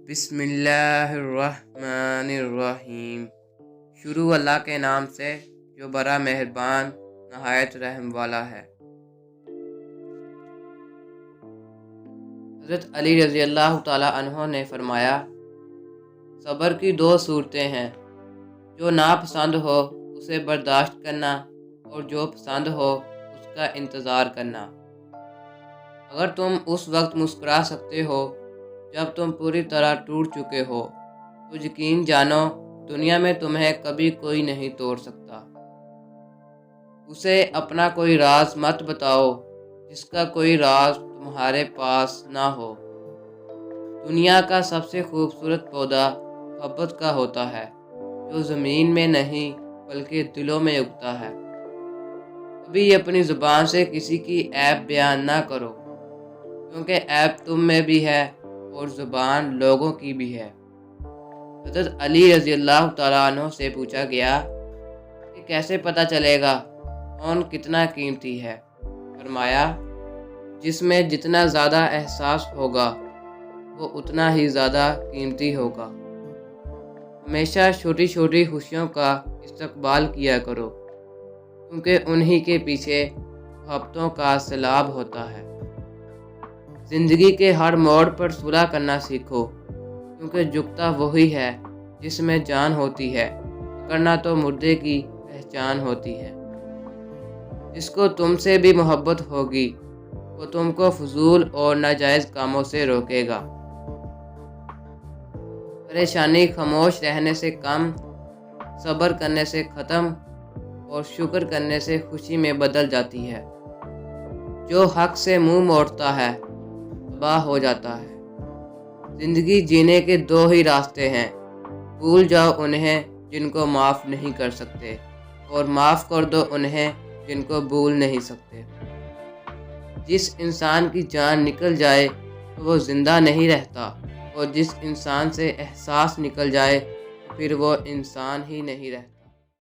بسم اللہ الرحمن الرحیم۔ شروع اللہ کے نام سے جو بڑا مہربان نہایت رحم والا ہے۔ حضرت علی رضی اللہ تعالی عنہ نے فرمایا، صبر کی دو صورتیں ہیں، جو ناپسند ہو اسے برداشت کرنا اور جو پسند ہو اس کا انتظار کرنا۔ اگر تم اس وقت مسکرا سکتے ہو جب تم پوری طرح ٹوٹ چکے ہو تو یقین جانو دنیا میں تمہیں کبھی کوئی نہیں توڑ سکتا۔ اسے اپنا کوئی راز مت بتاؤ جس کا کوئی راز تمہارے پاس نہ ہو۔ دنیا کا سب سے خوبصورت پودا محبت کا ہوتا ہے، جو زمین میں نہیں بلکہ دلوں میں اگتا ہے۔ کبھی اپنی زبان سے کسی کی عیب بیان نہ کرو، کیونکہ عیب تم میں بھی ہے اور زبان لوگوں کی بھی ہے۔ حضرت علی رضی اللہ تعالیٰ عنہ سے پوچھا گیا کہ کیسے پتہ چلے گا کون کتنا قیمتی ہے؟ فرمایا، جس میں جتنا زیادہ احساس ہوگا وہ اتنا ہی زیادہ قیمتی ہوگا۔ ہمیشہ چھوٹی چھوٹی خوشیوں کا استقبال کیا کرو، کیونکہ انہی کے پیچھے محبتوں کا سیلاب ہوتا ہے۔ زندگی کے ہر موڑ پر صلح کرنا سیکھو، کیونکہ جھکتا وہی ہے جس میں جان ہوتی ہے، پکڑنا تو مردے کی پہچان ہوتی ہے۔ جس کو تم سے بھی محبت ہوگی وہ تم کو فضول اور ناجائز کاموں سے روکے گا۔ پریشانی خاموش رہنے سے کم، صبر کرنے سے ختم اور شکر کرنے سے خوشی میں بدل جاتی ہے۔ جو حق سے منہ موڑتا ہے تباہ ہو جاتا ہے۔ زندگی جینے کے دو ہی راستے ہیں، بھول جاؤ انہیں جن کو معاف نہیں کر سکتے، اور معاف کر دو انہیں جن کو بھول نہیں سکتے۔ جس انسان کی جان نکل جائے تو وہ زندہ نہیں رہتا، اور جس انسان سے احساس نکل جائے تو پھر وہ انسان ہی نہیں رہتا۔